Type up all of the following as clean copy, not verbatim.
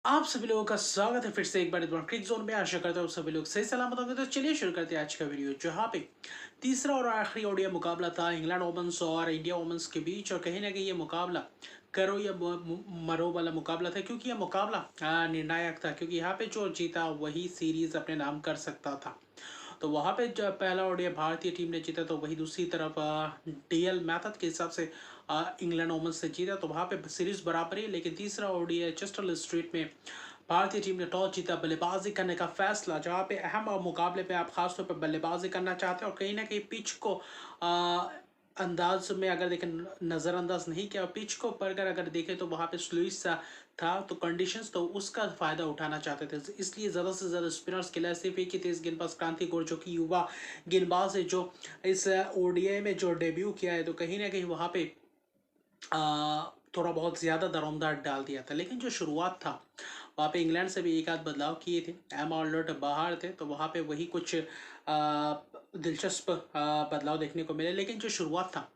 आप सभी लोगों का स्वागत है फिर से एक बार क्रिक जोन में। आशा करता हूँ सभी लोग सही सलामत होंगे। तो चलिए शुरू करते हैं आज का वीडियो, जहाँ पे तीसरा और आखिरी ओडीआई मुकाबला था इंग्लैंड वोमेंस और इंडिया वोमेंस के बीच। और कहीं ना कहीं ये मुकाबला करो या मरो वाला मुकाबला था, क्योंकि यह मुकाबला निर्णायक था, क्योंकि यहाँ पे जो जीता वही सीरीज अपने नाम कर सकता था। तो वहाँ पे जब पहला ओडीआई भारतीय टीम ने जीता, तो वही दूसरी तरफ डीएल मैथड के हिसाब से इंग्लैंड वोमेंस से जीता। तो वहाँ पे सीरीज बराबर ही, लेकिन तीसरा ओडीआई चेस्टर स्ट्रीट में भारतीय टीम ने टॉस जीता, बल्लेबाजी करने का फैसला, जहां पे अहम मुकाबले पे आप खासतौर पर बल्लेबाजी करना चाहते हैं और कहीं ना कहीं पिच को अंदाज में अगर देखें, नज़रअंदाज नहीं किया। पिच को पर अगर देखें तो वहाँ पे स्लूइस सा था, तो कंडीशंस तो उसका फायदा उठाना चाहते थे, इसलिए ज़्यादा से ज़्यादा स्पिनर्स खेला। सिर्फ एक ही तेज गेंदबाज क्रांति गौर, जो कि युवा गेंदबाज है, जो इस ओडीआई में जो डेब्यू किया है, तो कहीं ना कहीं वहाँ पे थोड़ा बहुत ज़्यादा दारोमदार डाल दिया था। लेकिन जो शुरुआत था, वहाँ पे इंग्लैंड से भी एक आध बदलाव किए थे। एम ऑलर्ट बाहर थे, तो वहाँ पे वही कुछ दिलचस्प बदलाव देखने को मिले। लेकिन जो शुरुआत था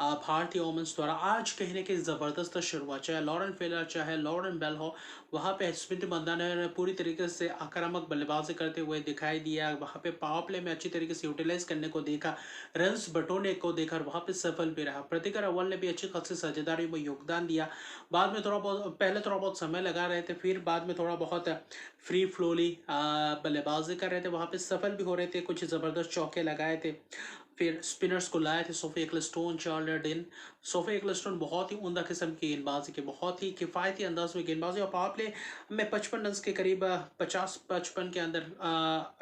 भारतीय वोमेंस द्वारा, आज कहीं ना कहीं ज़बरदस्त शुरुआत, चाहे लॉरेन फेलर चाहे लॉरेन बेल हो, वहाँ पे स्मिथ मंदाना ने पूरी तरीके से आक्रामक बल्लेबाजी करते हुए दिखाई दिया। वहाँ पे पावर प्ले में अच्छी तरीके से यूटिलाइज करने को देखा, रन्स बटोरने को देखा, वहाँ पे सफल भी रहा। प्रतिकर अव्वल ने भी अच्छी खासी साझेदारी में योगदान दिया। बाद में थोड़ा बहुत, पहले थोड़ा बहुत समय लगा रहे थे, फिर बाद में थोड़ा बहुत फ्री फ्लोली बल्लेबाजी कर रहे थे, वहाँ पे सफल भी हो रहे थे, कुछ ज़बरदस्त चौके लगाए थे। फिर स्पिनर्स को लाए थे, सोफी एक्लस्टोन, चार्ल्स डिन। सोफी एक्लस्टोन बहुत ही उम्दा किस्म की गेंदबाजी के, बहुत ही किफ़ायती अंदाज में गेंदबाजी, और पावर प्ले में 55 रन के करीब 50-55 के अंदर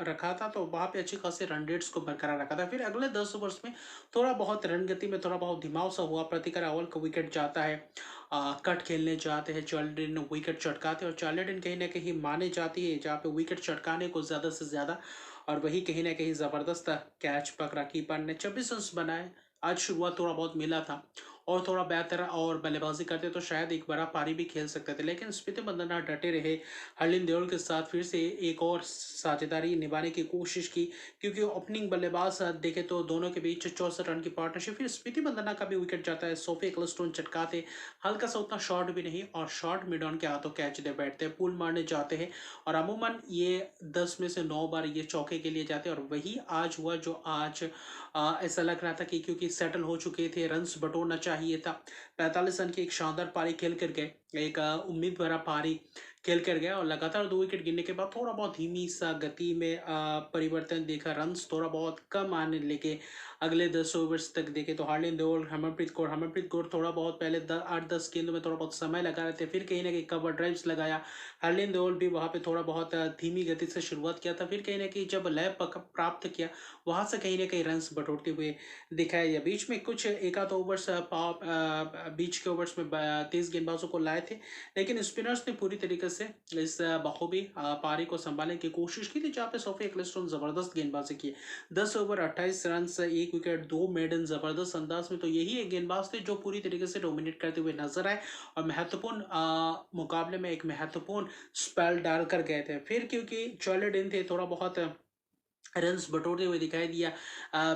रखा था, तो वहाँ पे अच्छी खासी रन रेट्स को बरकरार रखा था। फिर अगले 10 ओवर्स में थोड़ा बहुत रन गति में थोड़ा बहुत धीमाव सा हुआ। प्रतिकर अव्वल का विकेट जाता है, कट खेलने जाते हैं, चार्ल्टन विकेट चटकाते हैं, और चार्ल्टन कहीं ना कहीं माने जाती है जहाँ पे विकेट चटकाने को ज़्यादा से ज़्यादा, और वही कहीं ना कहीं ज़बरदस्त कैच पकड़ा। कीपर ने 26 रन बनाए। आज शुरुआत थोड़ा बहुत मिला था, और थोड़ा बेहतर और बल्लेबाजी करते तो शायद एक बड़ा पारी भी खेल सकते थे, लेकिन स्मिथ मंदाना डटे रहे। हरलिन देओल के साथ फिर से एक और साझेदारी निभाने की कोशिश की, क्योंकि ओपनिंग बल्लेबाज देखे तो दोनों के बीच 64 रन की पार्टनरशिप। फिर स्मिथ मंदाना का भी विकेट जाता है, सोफी एक्लस्टोन चटकाते, हल्का सा उतना शॉट भी नहीं, और शॉट मिड ऑन के हाथों कैच दे बैठते हैं, पुल मारने जाते हैं, और अमूमन ये 10 में से 9 बार ये चौके के लिए जाते हैं। और वही आज हुआ, जो आज ऐसा लग रहा था कि क्योंकि सेटल हो चुके थे, रन्स बटोरना चाहिए था। 45 रन की एक शानदार पारी खेल कर गए, एक उम्मीद भरा पारी खेल कर गया, और लगातार 2 विकेट गिरने के बाद थोड़ा बहुत धीमी सा गति में परिवर्तन देखा, रन्स थोड़ा बहुत कम आने लगे। अगले 10 ओवर्स तक देखे तो हार्लिन देओल, हरमनप्रीत कौर थोड़ा बहुत पहले 8-10 गेंदों में थोड़ा बहुत समय लगा रहे थे, फिर कहीं ना कहीं कवर ड्राइव्स लगाया। हार्लिन देओल भी वहाँ पे थोड़ा बहुत धीमी गति से शुरुआत किया था, फिर कहीं ना कहीं जब लय प्राप्त किया, वहाँ से कहीं ना कहीं रन्स बटोरते हुए दिखाया। या बीच में कुछ एक आध ओवर्स बीच के ओवर्स में 23 गेंदबाजों को लाए थे, लेकिन स्पिनर्स ने पूरी तरीके से इस बखूबी पारी को संभालने की कोशिश की थी, जहाँ पे सोफी एक्लस्टोन जबरदस्त गेंदबाजी की। 10 ओवर 28 रन, 1 विकेट, 2 मेडन, जबरदस्त अंदाज में। तो यही एक गेंदबाज थे जो पूरी तरीके से डोमिनेट करते हुए नजर आए, और महत्वपूर्ण मुकाबले में एक महत्वपूर्ण स्पेल डालकर गए थे। फिर क्योंकि चॉर्ले दिन थे, थोड़ा बहुत रन्स बटोरते हुए दिखाई दिया।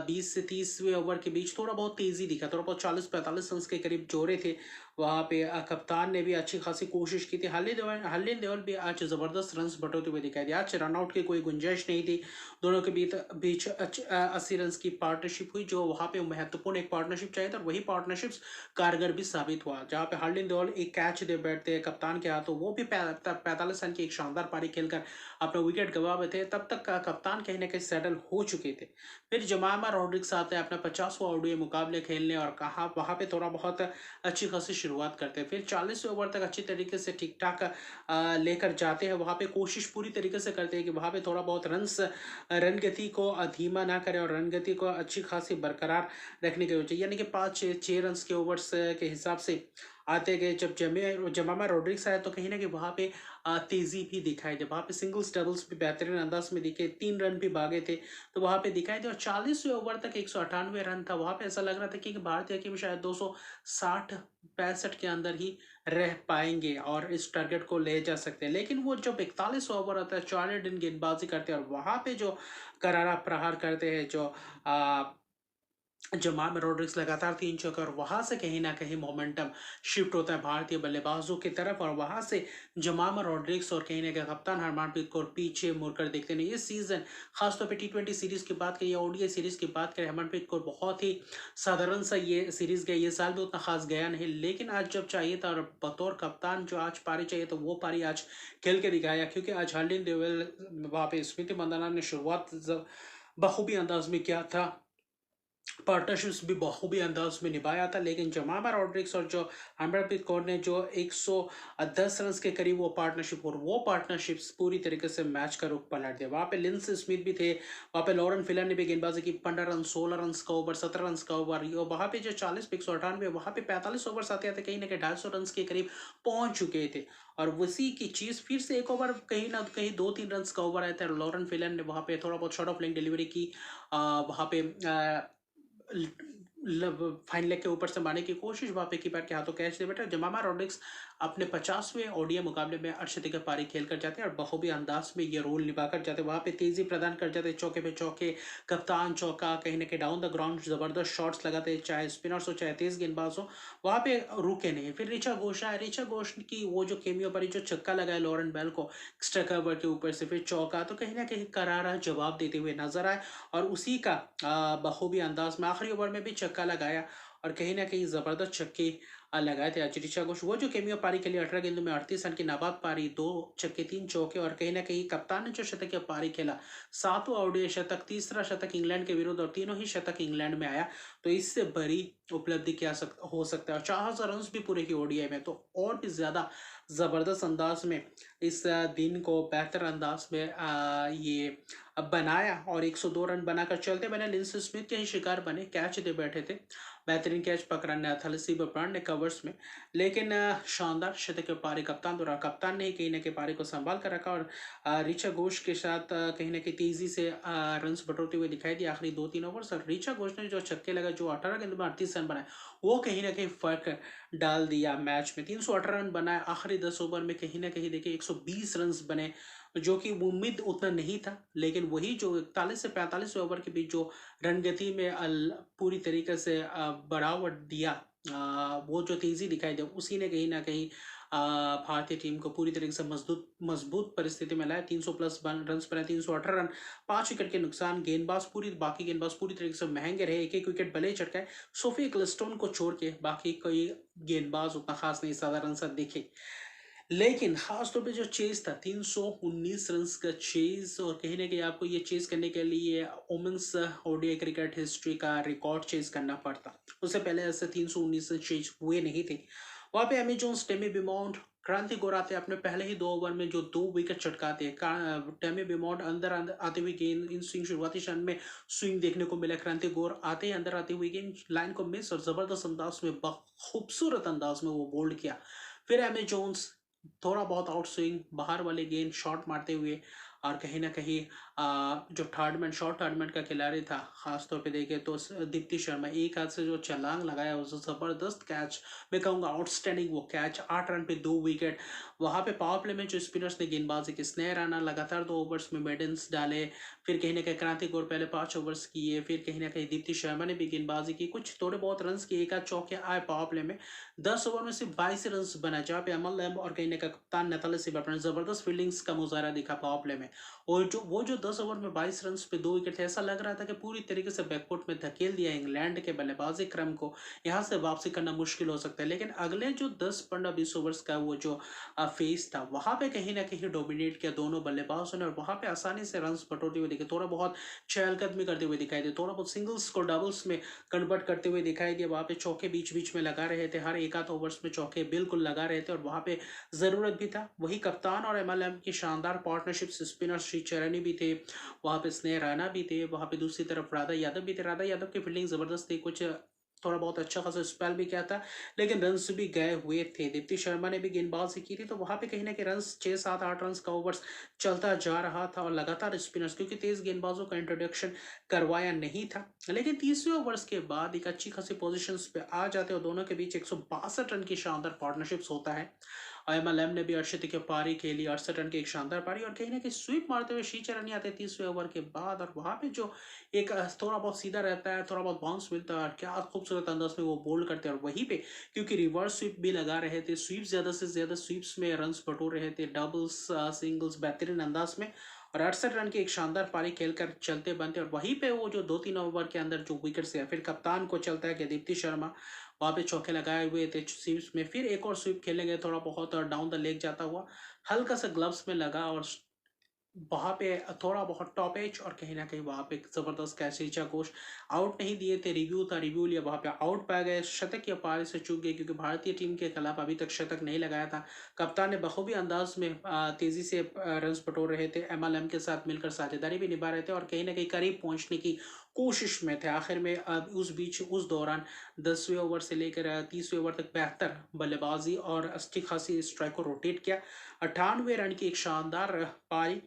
20 से 30वें ओवर के बीच थोड़ा बहुत तेजी दिखा, थोड़ा बहुत 40-45 रन के करीब जोड़े थे। वहाँ पे कप्तान ने भी अच्छी खासी कोशिश की थी। हरलिन देओल भी आज जबरदस्त रन्स बटोरते हुए दिखाई दिया। आज रनआउट की कोई गुंजाइश नहीं थी। दोनों के बीच 80 रन की पार्टनरशिप हुई, जो वहाँ पे महत्वपूर्ण एक पार्टनरशिप चाहिए था, और वही पार्टनरशिप्स कारगर भी साबित हुआ, जहाँ पे हरलिन देओल एक कैच दे बैठते हैं कप्तान के हाथों, वो भी 45 रन की एक शानदार पारी खेलकर अपना विकेट गंवा बैठे थे। तब तक का कप्तान कहीं ना कहीं सेटल हो चुके थे। फिर जमामा रॉड्रिक्स आते हैं अपना 50वां ओडीआई मुकाबले खेलने, और कहा वहाँ पे थोड़ा बहुत अच्छी खासी शुरुआत करते हैं। फिर 40वें ओवर तक अच्छी तरीके से ठीक ठाक लेकर जाते हैं। वहाँ पे कोशिश पूरी तरीके से करते हैं कि वहाँ पे थोड़ा बहुत रन गति को धीमा ना करें, और रन गति को अच्छी खासी बरकरार रखने की वजह, यानी कि 5-6 रन के ओवर्स के हिसाब से आते गए। जब जमामा रॉड्रिक्स आया, तो कहीं ना कहीं वहाँ पे तेजी भी दिखाई दे, वहाँ पे सिंगल्स डबल्स भी बेहतरीन अंदाज में दिखे, 3 रन भी भागे थे, तो वहाँ पे दिखाई दे। और 40वें ओवर तक 198 रन था। वहाँ पे ऐसा लग रहा था कि भारतीय टीम शायद 260-65 के अंदर ही रह पाएंगे और इस टारगेट को ले जा सकते हैं, लेकिन वो जब 41 ओवर आता है, 4 दिन गेंदबाजी करते हैं, और वहाँ पे जो करारा प्रहार करते हैं, जो जमाल रोड्रिक्स लगातार 3 चौके और वहां से कहीं ना कहीं मोमेंटम शिफ्ट होता है भारतीय बल्लेबाजों की तरफ और वहां से जमाल रोड्रिक्स और कहीं ना कहीं कप्तान हरमनप्रीत कौर पीछे मुड़कर देखते नहीं। इस सीजन खासतौर पे T20 सीरीज की बात करें या ओडीआई सीरीज की बात करें, हरमनप्रीत कौर बहुत ही साधारण सा ये सीरीज गया, ये साल भी उतना खास गया नहीं, लेकिन आज जब चाहिए था और बतौर कप्तान जो आज पारी चाहिए तो वो पारी आज खेल के दिखाया, क्योंकि आज हार्दिक देवल वहां पे स्मृति मंदाना ने शुरुआत बखूबी अंदाज में किया था, पार्टनरशिप्स भी बखूबी अंदाज में निभाया था, लेकिन जमामा रॉड्रिक्स और जो हरमनप्रीत कौर ने जो 110 रन के करीब वो पार्टनरशिप और वो पार्टनरशिप्स पूरी तरीके से मैच का रुख पलट दिया। वहाँ पे लिंस स्मिथ भी थे, वहाँ पे लॉरेन फिलन ने भी गेंदबाजी की, 15 रन, 16 रन का ओवर, 17 रन का ओवर, और वहाँ पे जो 40 पे 198, वहाँ पे 45 ओवर आते आते कहीं ना कहीं 250 रन के करीब पहुंच चुके थे। और उसी की चीज फिर से एक ओवर कहीं ना कहीं 2-3 रन का ओवर आया था, लॉरेन फिलन ने वहाँ पे थोड़ा बहुत शॉर्ट ऑफ लेग डिलीवरी की, वहाँ पे फाइन लेग के ऊपर से मारने की कोशिश, वहां पे कीपर के हाथों कैच दे बैठा। जमामा रॉड्रिक्स अपने 50वें ओडीआई मुकाबले में अर्धशतकीय पारी खेल कर जाते हैं और बखूबी अंदाज में ये रोल निभा कर जाते हैं, वहां पे तेजी प्रदान कर जाते हैं, चौके पे चौके, कप्तान चौका, कहीं ना कहीं डाउन द ग्राउंड जबरदस्त शॉट्स लगाते हैं, चाहे स्पिनर्स हो चाहे तेज गेंदबाज हो, वहां पे रुके नहीं। फिर ऋचा घोष आए, ऋचा घोष की वो जो केमियो पर जो छक्का लगाया लॉरेन बेल को एक्स्ट्रा कवर के ऊपर से, फिर चौका, तो कहीं ना कहीं करारा जवाब देते हुए नजर आए और उसी का बखूबी अंदाज में आखिरी ओवर में भी छक्का लगाया और कहीं ना कहीं जबरदस्त छक्के लगाए थे आज ऋचा घोष। वो जो केमियो पारी के लिए 18 गेंदों में 38 रन की नाबाद पारी, 2 छक्के 3 चौके, और कहीं ना कहीं कप्तान ने जो शतकीय पारी खेला, 7वां ओडीआई शतक, तीसरा शतक इंग्लैंड के विरुद्ध और तीनों ही शतक इंग्लैंड में आया, तो इससे बड़ी उपलब्धि क्या हो सकता है। और 4000 रन भी पूरे की ओडीआई में, तो और भी ज्यादा जबरदस्त अंदाज में इस दिन को बेहतर अंदाज में ये बनाया और 102 रन बनाकर चलते बने। लिंस स्मिथ के ही शिकार बने, कैच दे बैठे थे, बेहतरीन कैच पकड़ा था लसीब ब्रांड ने कवर्स में, लेकिन शानदार शतकीय पारी कप्तान द्वारा, कप्तान ने ही कहीं ना कहीं पारी को संभाल कर रखा और ऋचा घोष के साथ कहीं ना कहीं तेजी से रन बटोरते हुए दिखाई दिया आखिरी 2-3 ओवर। और ऋचा घोष ने जो छक्के लगा, जो 18 गेंदों में 38 रन बनाए, वो कहीं ना कहीं फर्क डाल दिया मैच में। 318 रन बनाए आखिरी 10 ओवर में, कहीं ना कहीं देखिए 120 रन बने, जो कि उम्मीद उतना नहीं था, लेकिन वही जो 41 से 45 ओवर के बीच जो रणगति में पूरी तरीके से बढ़ावट दिया, वो जो तेजी दिखाई दे, उसी ने कहीं ना कहीं भारतीय टीम को पूरी तरीके से मजबूत परिस्थिति में लाया। 300 प्लस रन बनाए, 318 रन, 5 विकेट के नुकसान, गेंदबाज बाकी गेंदबाज पूरी तरीके से महंगे रहे, एक एक विकेट भले चटकाए, सोफी क्लिस्टोन को छोड़ के बाकी कोई गेंदबाज उतना खास नहीं, साधारण सा दिखे। लेकिन खास तौर पे जो चेज था, 319 रन का चेज, और कहीं ना कहीं आपको ये चेज करने के लिए वुमेन्स ओडीआई क्रिकेट हिस्ट्री का रिकॉर्ड चेज करना पड़ता, उससे पहले ऐसे 319 रन चेज हुए नहीं थे। वहां पे एमी जोन्स, टेमी बिमॉन्ड, क्रांति गौर आते अपने पहले ही 2 ओवर में जो 2 विकेट चटकाते हैं। टेमी बिमॉन्ड अंदर आते हुए गेंद इन स्विंग, शुरुआती क्षण में स्विंग देखने को मिला, क्रांति गौर आते ही अंदर आते हुए गेंद लाइन को मिस और जबरदस्त अंदाज में, खूबसूरत अंदाज में वो बोल्ड किया। फिर एमी जोन्स थोड़ा बहुत आउट स्विंग, बाहर वाले गेंद शॉट मारते हुए, और कहीं ना कहीं जो शॉर्ट टर्नमेंट का खिलाड़ी था, खासतौर पे देखे तो दीप्ति शर्मा, एक हाथ से जो छलांग लगाया, उस जबरदस्त कैच, मैं कहूँगा आउटस्टैंडिंग वो कैच, 8 रन पे 2 विकेट। वहाँ पे पावर प्ले में जो स्पिनर्स ने गेंदबाजी की, स्नेह राणा लगातार 2 ओवर्स में मेडन्स डाले, फिर कहीं ना कहीं क्रांति गौर पहले 5 ओवर्स किए, फिर कहीं ना कहीं दीप्ति शर्मा ने भी गेंदबाजी की, कुछ थोड़े बहुत रन किए, एक आध चौके आए पावर प्ले में। 10 ओवर में सिर्फ 22 रन बना, जहाँ पे अमल लैम्ब और कहीं ना कहीं कप्तान नताले से जबरदस्त फील्डिंग्स का मुजाहरा दिखा पावर प्ले में। और जो 10 ओवर में 22 रन पे 2 विकेट थे, ऐसा लग रहा था कि पूरी तरीके से बैकफुट में धकेल दिया इंग्लैंड के बल्लेबाजी क्रम को, यहाँ से वापसी करना मुश्किल हो सकता है। लेकिन अगले जो 10-15-20 ओवर्स का वो जो फेज था, वहां पे कहीं ना कहीं डोमिनेट किया दोनों बल्लेबाजों ने, और वहां पे आसानी से रन बटोरते हुए दिखे, थोड़ा बहुत चहलकदमी करते हुए दिखाई दिए, थोड़ा बहुत सिंगल्स को डबल्स में कन्वर्ट करते हुए दिखाई दिया। वहां पे चौके बीच बीच में लगा रहे थे, हर एक आध ओवर्स में चौके बिल्कुल लगा रहे थे, और वहां पे जरूरत भी था। वही कप्तान और एमएलएम की शानदार पार्टनरशिप, स्पिनर श्री चरणी भी थे, वहां पे स्नेह राणा भी थे, वहां पे दूसरी तरफ राधा यादव भी थे। राधा यादव की फील्डिंग जबरदस्त थी, कुछ थोड़ा बहुत अच्छा खासा स्पेल भी किया था, लेकिन रन्स भी गए हुए थे। दीप्ति शर्मा ने भी गेंदबाजी की थी, तो वहां पे कहीं ना कहीं रन्स 6-7-8 रन का ओवर्स चलता जा रहा था, और लगातार स्पिनर्स, क्योंकि तेज गेंदबाजों का इंट्रोडक्शन करवाया नहीं था। लेकिन तीसरे ओवर्स के बाद एक अच्छी खासी पोजीशंस पे आ जाते और दोनों के बीच 162 रन की शानदार पार्टनरशिप्स होता है, एमएलएम ने भी 68 की पारी खेली, 68 रन की एक शानदार पारी, और कहीं ना कहीं स्वीप मारते हुए शीचर रन आते 30वें ओवर के बाद, और वहां पे जो एक थोड़ा बहुत सीधा रहता है, थोड़ा बहुत बाउंस मिलता है, और क्या खूबसूरत अंदाज में वो बोल्ड करते हैं। और वहीं पे क्योंकि रिवर्स स्वीप भी लगा रहे थे, स्वीप ज्यादा से ज्यादा स्वीप्स में रन्स बटोर रहे थे, डबल्स सिंगल्स बेहतरीन अंदाज में, और 68 रन की एक शानदार पारी खेलकर चलते बनते। और वहीं पे वो जो 2-3 ओवर के अंदर जो विकेट से फिर कप्तान को चलता है कि दीप्ति शर्मा वहां पे चौके लगाए हुए थे स्वीप्स में, फिर एक और स्वीप खेलने गए थोड़ा बहुत और डाउन द लेग जाता हुआ, हल्का सा ग्लव्स में लगा, और वहां पे थोड़ा बहुत टॉप एज, और कहीं ना कहीं वहां पे जबरदस्त कैच, ऋचा घोष आउट नहीं दिए थे, रिव्यू था, रिव्यू लिया, वहां पे आउट पा गए, शतक या पारी से चूक गए क्योंकि भारतीय टीम के खिलाफ अभी तक शतक नहीं लगाया था। कप्तान ने बखूबी अंदाज में तेजी से रन बटोर रहे थे, एमएलएम के साथ मिलकर साझेदारी भी निभा रहे थे, और कहीं ना कहीं करीब पहुंचने की कोशिश में थे आखिर में। उस बीच उस दौरान 10वें ओवर से लेकर 30वें ओवर तक बेहतर बल्लेबाजी और अच्छी खासी स्ट्राइक को रोटेट किया। 98 रन की एक शानदार पारी,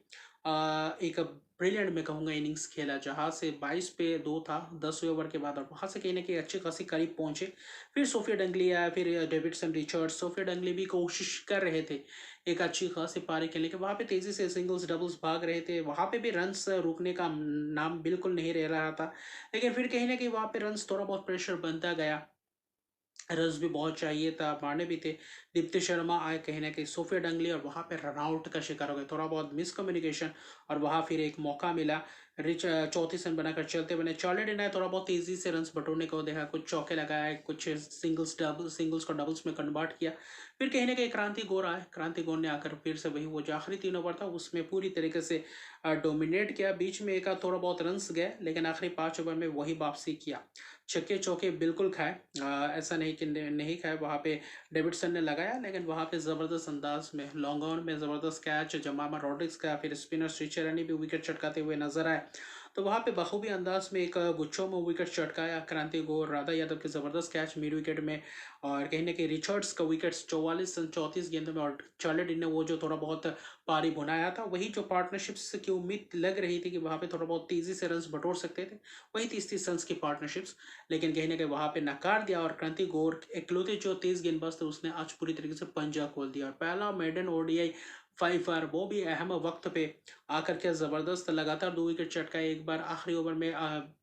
एक ब्रिलियंट मैं कहूँगा इनिंग्स खेला, जहाँ से 22 पे 2 था 10वें ओवर के बाद, और वहाँ से कहीं ना कहीं अच्छी खासी करीब पहुंचे। फिर सोफिया डंगली आया, फिर डेविडसन रिचर्ड्स, सोफिया डंगली भी कोशिश कर रहे थे एक अच्छी खासी पारी खेलने के, वहाँ पे तेजी से सिंगल्स डबल्स भाग रहे थे, वहाँ पे भी रन्स रुकने का नाम बिल्कुल नहीं रह रहा था। लेकिन फिर कहीं ना कहीं वहाँ पे रन्स थोड़ा बहुत प्रेशर बनता गया, रन्स भी बहुत चाहिए था, मारने भी थे। दीप्ति शर्मा आए कहीं ना कहीं, सोफिया डंगली, और वहां पे रन आउट का शिकार हो गए, थोड़ा बहुत मिसकम्युनिकेशन, और वहां फिर एक मौका मिला। रिच 34 रन बनाकर चलते बने। चार्ली ने थोड़ा बहुत तेजी से रन्स बटोरने को देखा, कुछ चौके लगाए, कुछ सिंगल्स को डबल्स में कन्वर्ट किया। फिर कहीं ना कहीं क्रांति गौर आए, क्रांति गौर ने आकर फिर से वही वो जो आखिरी 3 ओवर था उसमें पूरी तरीके से डोमिनेट किया। बीच में एक थोड़ा बहुत रन्स गए, लेकिन आखिरी 5 ओवर में वही वापसी किया, छक्के चौके बिल्कुल खाए, ऐसा नहीं कि नहीं खाए, वहाँ पे डेविडसन ने लगाया, लेकिन वहाँ पे ज़बरदस्त अंदाज में लॉन्ग ऑन में ज़बरदस्त कैच जमामा रॉड्रिक्स का, फिर स्पिनर श्रीचरणी भी विकेट चटकाते हुए नजर आए। तो वहाँ पे बखूबी अंदाज में एक गुच्छों में विकेट चटकाया क्रांति गौर, राधा यादव के ज़बरदस्त कैच मिड विकेट में, और कहीं ना कहीं रिचर्ड्स का विकेट 44 रन 34 गेंदों में, और चार्लेट ने वो जो थोड़ा बहुत पारी बुनाया था, वही जो पार्टनरशिप्स की उम्मीद लग रही थी कि वहाँ पे थोड़ा बहुत तेजी से रन बटोर सकते थे, वही 30-30 रन की पार्टनरशिप्स, लेकिन कहीं ना कहीं वहां पे नकार दिया। और क्रांति गौर इकलौते जो तेज गेंदबाज थे उसने आज पूरी तरीके से पंजा खोल दिया, और पहला मेडन ओडीआई 5 वो भी अहम वक्त पे आकर के जबरदस्त लगातार 2 विकेट चटकाए। एक बार आखिरी ओवर में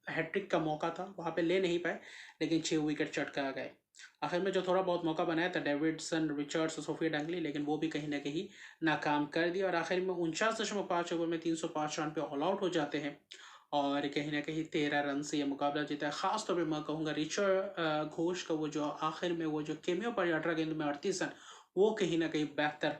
हैट्रिक का मौका था, वहां पे ले नहीं पाए, लेकिन 6 विकेट चटका गए। आखिर में जो थोड़ा बहुत मौका बनाया था डेविडसन रिचर्ड्स और सोफिया डंगली, लेकिन वो भी कहीं ना कहीं नाकाम कर दिया, और आखिर में 49.5 ओवर में 305 रन पे ऑल आउट हो जाते हैं, और कहीं ना कहीं 13 रन से यह मुकाबला जीता है। खासतौर पे मैं कहूँगा रिचर्ड घोष का वो जो आखिर में वो जो केमियो पर 18 गेंद में 38 रन, वो कहीं ना कहीं बेहतर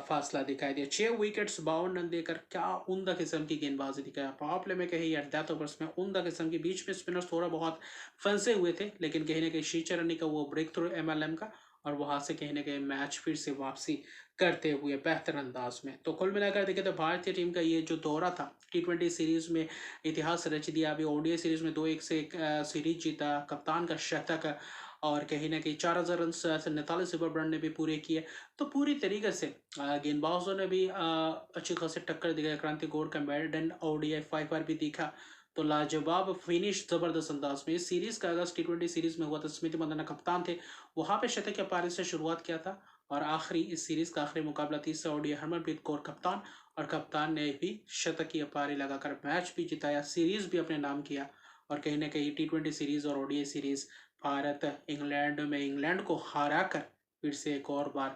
फासला दिखाई दिया। 6 विकेट्स 52 रन देकर क्या उम्दा किस्म की गेंदबाजी दिखाया। पावर प्ले में कहीं या डेथ ओवर्स में उम्दा किस्म की, बीच में स्पिनर्स थोड़ा बहुत फंसे हुए थे, लेकिन कहीं ना कहीं श्रीचरणी का वो ब्रेक थ्रू एमएलएम का, और वहां से कहीं ना कहीं मैच फिर से वापसी करते हुए बेहतर अंदाज में। तो कुल मिलाकर देखें तो भारतीय टीम का ये जो दौरा था T20 सीरीज में इतिहास रच दिया। अभी ओडीआई सीरीज में 2-1 से सीरीज जीता, कप्तान का शतक, और कहीं ना कहीं 4000 रन 49 सुपर रन ने भी पूरे किए। तो पूरी तरीके से गेंदबाजों ने भी अच्छी खासी टक्कर दी। क्रांति गौर का मेडन ओडीआई 5 भी दिखा, तो लाजवाब फिनिश जबरदस्त अंदाज में। इस सीरीज का अगस्त T20 सीरीज में हुआ था, स्मृति मंदाना कप्तान थे, वहां पे शतक के पारी से शुरुआत किया था, और आखिरी इस सीरीज का आखिरी मुकाबला तीसरा ओडीआई हरमनप्रीत कौर कप्तान, और कप्तान ने भी शतकीय पारी लगाकर मैच भी जिताया, सीरीज भी अपने नाम किया। और कहीं ना कहीं T20 सीरीज और ओडीआई सीरीज भारत इंग्लैंड में इंग्लैंड को हरा कर फिर से एक और बार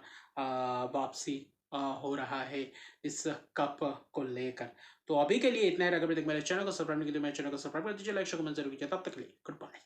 वापसी हो रहा है इस कप को लेकर। तो अभी के लिए इतना है। अगर अभी तक मेरे चैनल को सब्सक्राइब नहीं किया तो मेरे चैनल को सब्सक्राइब कर दीजिए, लाइक शेयर कमेंट जरूर कीजिए। तब तक के लिए गुड बाय।